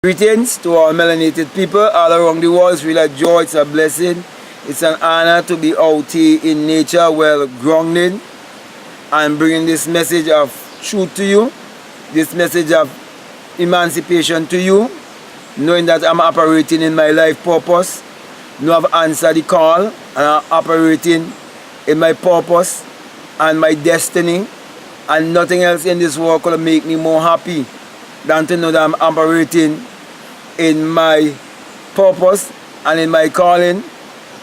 Greetings to all melanated people all around the world. It's really a joy, it's a blessing. It's an honor to be out here in nature, well grounded, and bringing this message of truth to you, this message of emancipation to you, knowing that I'm operating in my life purpose, know I've answered the call, and I'm operating in my purpose and my destiny, and nothing else in this world could make me more happy than to know that I'm operating in my purpose and in my calling,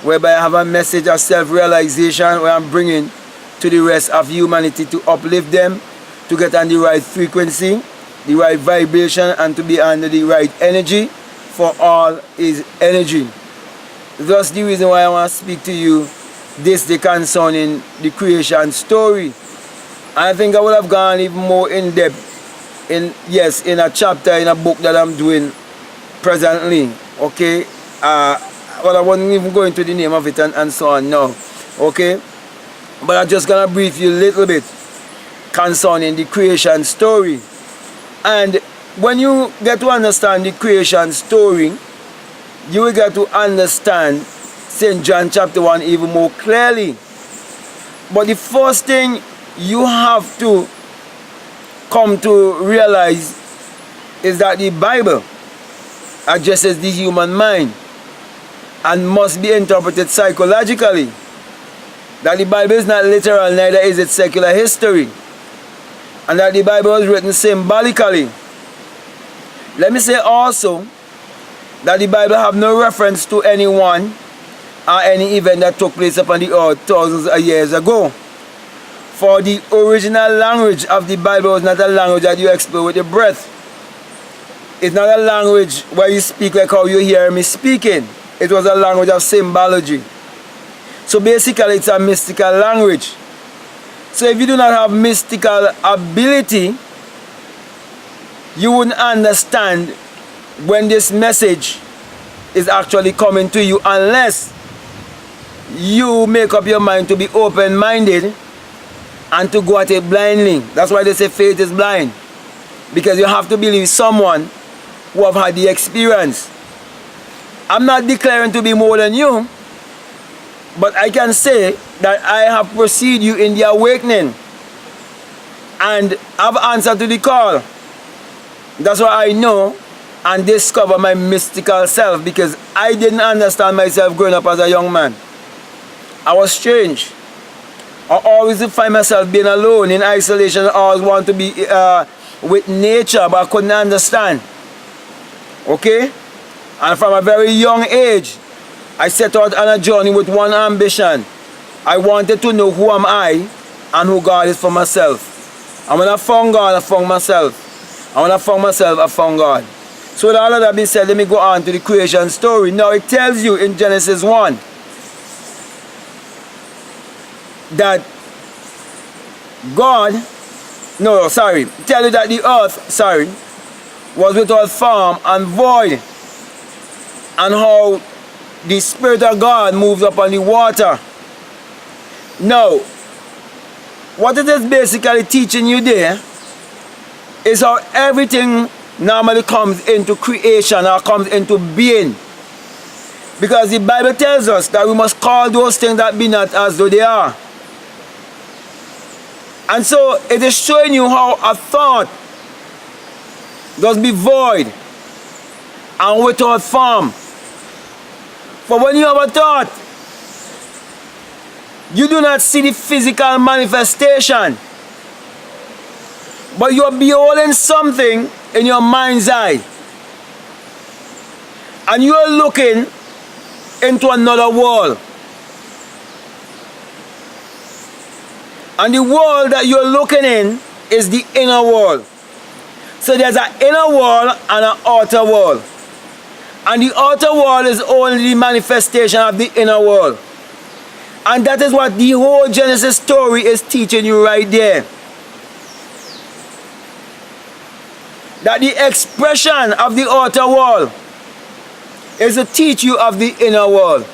whereby I have a message of self-realization where I'm bringing to the rest of humanity to uplift them, to get on the right frequency, the right vibration, and to be under the right energy, for all is energy. That's the reason why I want to speak to you this day concerning the creation story. I think I would have gone even more in depth in a chapter in a book that I'm doing presently, okay? Well, I wasn't even going to the name of it and so on now, okay? But I'm just gonna brief you a little bit concerning the creation story. And when you get to understand the creation story, you will get to understand St. John chapter 1 even more clearly. But the first thing you have to come to realize is that the Bible addresses the human mind and must be interpreted psychologically. That the Bible is not literal, neither is it secular history. And that the Bible was written symbolically. Let me say also that the Bible have no reference to anyone or any event that took place upon the earth thousands of years ago. For the original language of the Bible is not a language that you explore with your breath. It's not a language where you speak like how you hear me speaking. It was a language of symbology. So basically it's a mystical language. So if you do not have mystical ability, you wouldn't understand when this message is actually coming to you unless you make up your mind to be open-minded and to go at it blindly. That's why they say faith is blind. Because you have to believe someone who have had the experience. I'm not declaring to be more than you, but I can say that I have preceded you in the awakening and have answered to the call. That's why I know and discover my mystical self, because I didn't understand myself growing up as a young man. I was strange. I always find myself being alone, in isolation. I always want to be with nature, but I couldn't understand. Okay? And from a very young age, I set out on a journey with one ambition. I wanted to know who am I and who God is for myself. And when I found God, I found myself. And when I found myself, I found God. So with all of that being said, let me go on to the creation story. Now it tells you in Genesis 1 that tell you that the earth, was without form and void, and how the Spirit of God moves upon the water. Now, what it is basically teaching you there is how everything normally comes into creation or comes into being. Because the Bible tells us that we must call those things that be not as though they are. And so it is showing you how a thought does be void and without form. For when you have a thought, you do not see the physical manifestation, but you are beholding something in your mind's eye. And you are looking into another world. And the world that you're looking in is the inner world. So there's an inner world and an outer world. And the outer world is only the manifestation of the inner world. And that is what the whole Genesis story is teaching you right there. That the expression of the outer world is to teach you of the inner world.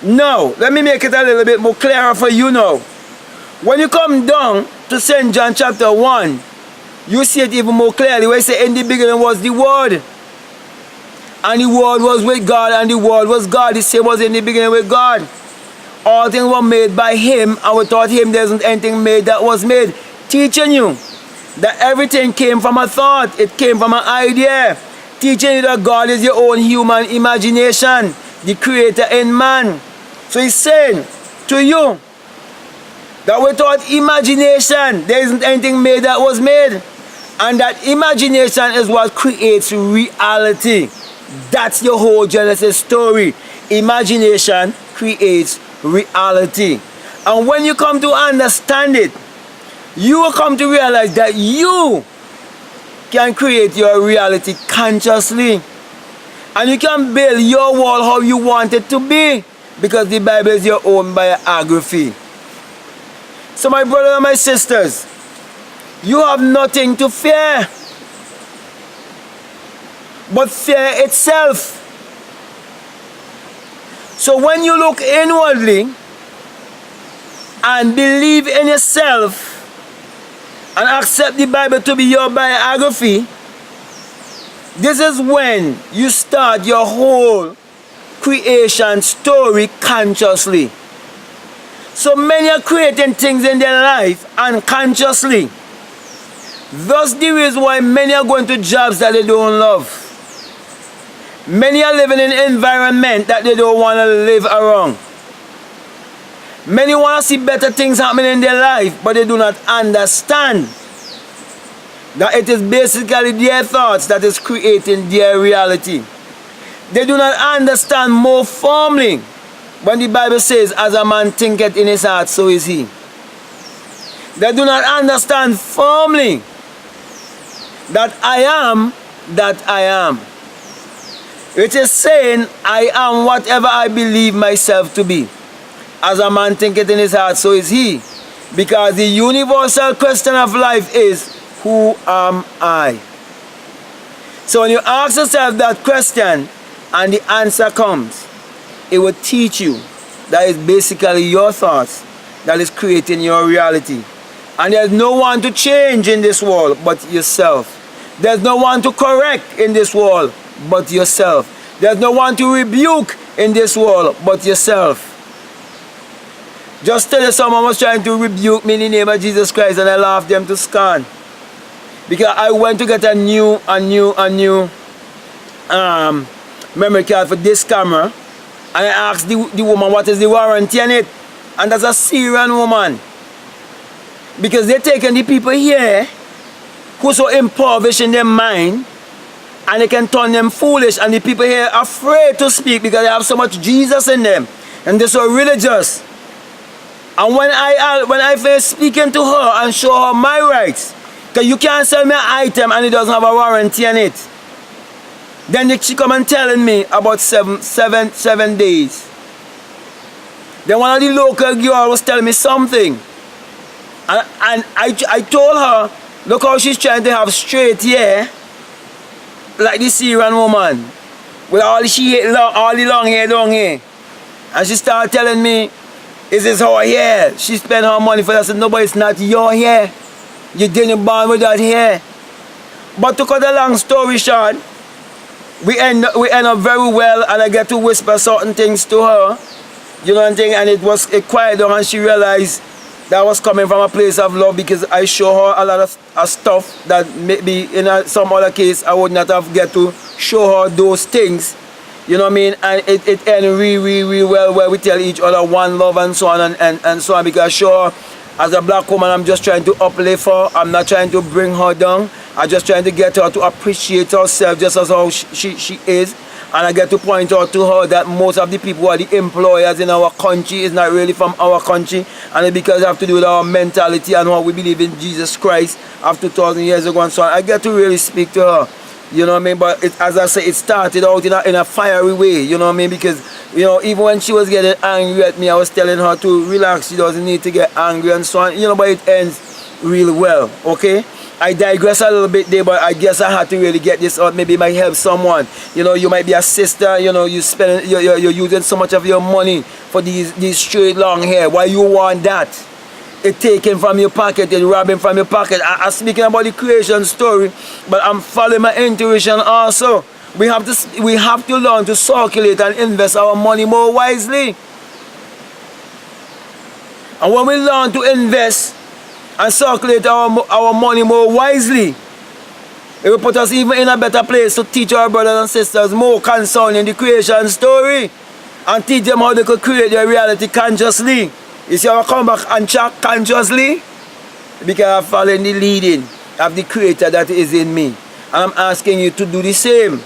Now, let me make it a little bit more clearer for you now. When you come down to St. John chapter 1, you see it even more clearly where he said, in the beginning was the Word. And the Word was with God, and the Word was God. The same was in the beginning with God. All things were made by Him, and without Him there isn't anything made that was made. Teaching you that everything came from a thought. It came from an idea. Teaching you that God is your own human imagination, the creator in man. So He's saying to you that without imagination, there isn't anything made that was made. And that imagination is what creates reality. That's your whole Genesis story. Imagination creates reality. And when you come to understand it, you will come to realize that you can create your reality consciously. And you can build your world how you want it to be, because the Bible is your own biography. So my brothers and my sisters, you have nothing to fear but fear itself. So when you look inwardly and believe in yourself and accept the Bible to be your biography, this is when you start your whole creation story consciously. So many are creating things in their life unconsciously. Thus the reason why many are going to jobs that they don't love. Many are living in an environment that they don't want to live around. Many want to see better things happening in their life, but they do not understand that it is basically their thoughts that is creating their reality. They do not understand more firmly when the Bible says, as a man thinketh in his heart, so is he. They do not understand firmly that I am that I am. It is saying, I am whatever I believe myself to be. As a man thinketh in his heart, so is he. Because the universal question of life is, who am I? So when you ask yourself that question and the answer comes, it will teach you that it's basically your thoughts that is creating your reality. And there's no one to change in this world but yourself. There's no one to correct in this world but yourself. There's no one to rebuke in this world but yourself. Just tell you someone was trying to rebuke me in the name of Jesus Christ, and I laughed them to scorn. Because I went to get a new memory card for this camera, and I asked the woman what is the warranty on it. And that's a Syrian woman. Because they're taking the people here who are so impoverished in their mind, and they can turn them foolish, and the people here are afraid to speak because they have so much Jesus in them, and they're so religious. And when I first speaking to her and show her my rights, because you can't sell me an item and it doesn't have a warranty on it, then she come and telling me about seven days. Then one of the local girls was telling me something, and I told her, look how she's trying to have straight hair, like the Syrian woman, with all the long hair down here. And she started telling me, is this her hair? She spent her money for that. I said, no, but it's not your hair. You didn't born with that hair. But to cut a long story short, we end up very well, and I get to whisper certain things to her. You know what I'm saying? And it quieted down, and she realized that was coming from a place of love, because I show her a lot of stuff that maybe in some other case I would not have get to show her those things. You know what I mean? And it ended really well, where we tell each other one love and so on and so on. Because sure, as a black woman, I'm just trying to uplift her. I'm not trying to bring her down. I'm just trying to get her to appreciate herself just as how she is. And I get to point out to her that most of the people who are the employers in our country is not really from our country. And it's because it have to do with our mentality and how we believe in Jesus Christ of 2,000 years ago and so on. I get to really speak to her. You know what I mean? But as I say, it started out in a fiery way, you know what I mean? Because, you know, even when she was getting angry at me, I was telling her to relax. She doesn't need to get angry and so on. You know, but it ends really well, okay? I digress a little bit there, but I guess I had to really get this out. Maybe it might help someone. You know, you might be a sister, you know, you're using so much of your money for these straight long hair. Why you want that? It taken from your pocket, it robbing from your pocket. I'm speaking about the creation story, but I'm following my intuition also. We have to learn to circulate and invest our money more wisely. And when we learn to invest and circulate our money more wisely, it will put us even in a better place to teach our brothers and sisters more concerning the creation story and teach them how they could create their reality consciously. You see how I come back and check consciously? Because I'm following the leading of the Creator that is in me. And I'm asking you to do the same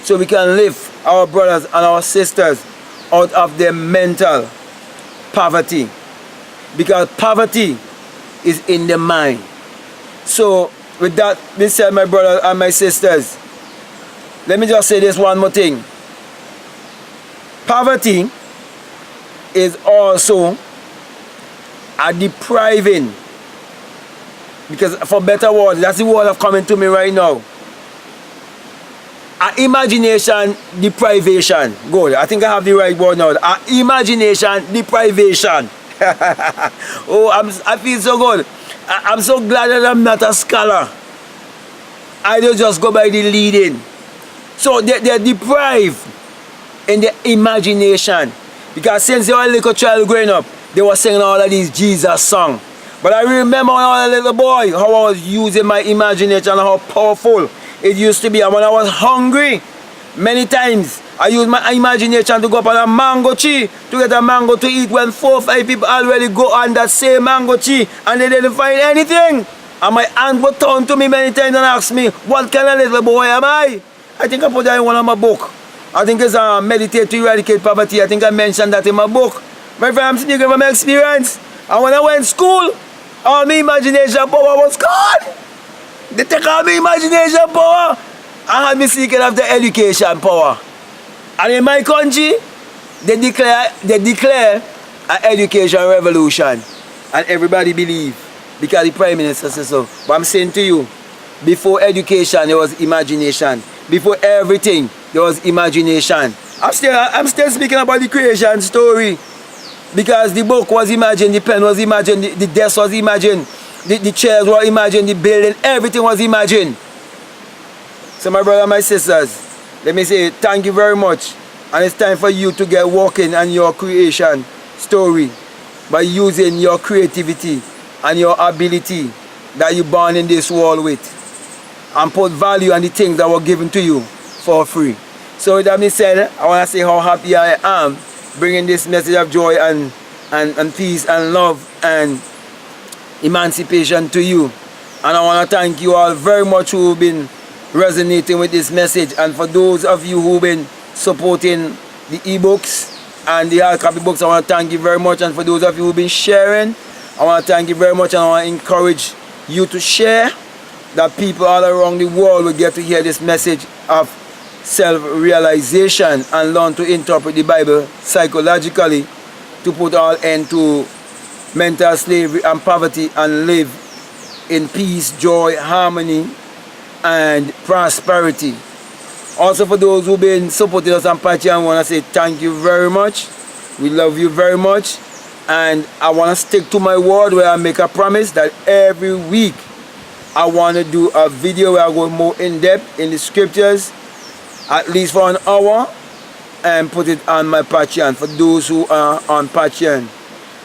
so we can lift our brothers and our sisters out of their mental poverty. Because poverty is in the mind. So with that being said, my brothers and my sisters, let me just say this one more thing. Poverty is also a depriving, because for better words, that's the word that's coming to me right now. A imagination deprivation. Good, I think I have the right word now. A imagination deprivation. Oh, I feel so good. I'm so glad that I'm not a scholar. I don't just go by the leading. So they're deprived in their imagination. Because since they were a little child growing up, they were singing all of these Jesus songs. But I remember when I was a little boy, how I was using my imagination and how powerful it used to be. And when I was hungry, many times I used my imagination to go up on a mango tree to get a mango to eat, when 4 or 5 people already go on that same mango tree and they didn't find anything. And my aunt would turn to me many times and ask me, what kind of little boy am I? I think I put that in one of my books. I think it's Meditate to Eradicate Poverty. I think I mentioned that in my book. My friend, I'm speaking from experience. And when I went to school, all my imagination power was gone. They take all my imagination power and had me seeking after education power. And in my country, they declare an education revolution. And everybody believe, because the Prime Minister says so. But I'm saying to you, before education, there was imagination. Before everything, there was imagination. I'm still speaking about the creation story. Because the book was imagined, the pen was imagined, the desk was imagined, the chairs were imagined, the building, everything was imagined. So my brothers and my sisters, let me say thank you very much. And it's time for you to get working on your creation story by using your creativity and your ability that you're born in this world with, and put value on the things that were given to you for free. So with that being said, I want to say how happy I am bringing this message of joy and peace and love and emancipation to you. And I want to thank you all very much who have been resonating with this message, and for those of you who've been supporting the ebooks and the hard copy books, I want to thank you very much. And for those of you who've been sharing, I want to thank you very much, and I want to encourage you to share, that people all around the world will get to hear this message of self-realization and learn to interpret the Bible psychologically to put all end to mental slavery and poverty and live in peace, joy, harmony, and prosperity. Also, for those who've been supporting us on Patreon, I want to say thank you very much. We love you very much. And I want to stick to my word where I make a promise that every week I want to do a video where I go more in depth in the scriptures, at least for an hour, and put it on my Patreon for those who are on Patreon.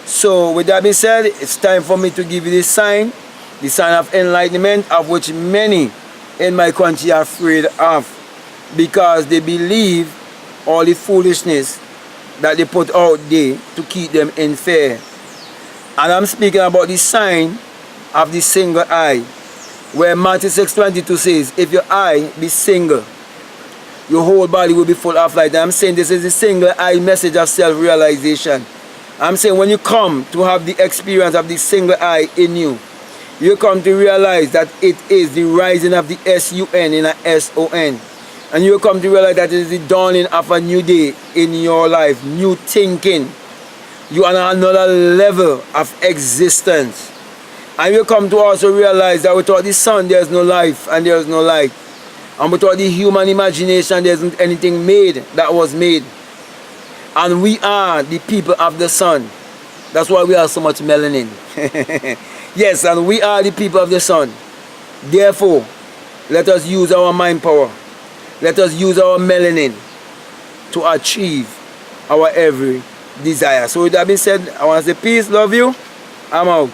So with that being said, it's time for me to give you this sign, the sign of enlightenment, of which many in my country are afraid of, because they believe all the foolishness that they put out there to keep them in fear. And I'm speaking about the sign of the single eye, where Matthew 6:22 says, if your eye be single, your whole body will be full of light. I'm saying this is the single eye message of self-realization. I'm saying when you come to have the experience of the single eye in you, you come to realize that it is the rising of the S-U-N in a S-O-N. And you come to realize that it is the dawning of a new day in your life, new thinking. You are on another level of existence. And you come to also realize that without the sun, there is no life and there is no light. And without the human imagination, there isn't anything made that was made. And we are the people of the sun. That's why we have so much melanin. Yes, and we are the people of the sun. Therefore, let us use our mind power. Let us use our melanin to achieve our every desire. So with that being said, I want to say peace, love you. I'm out.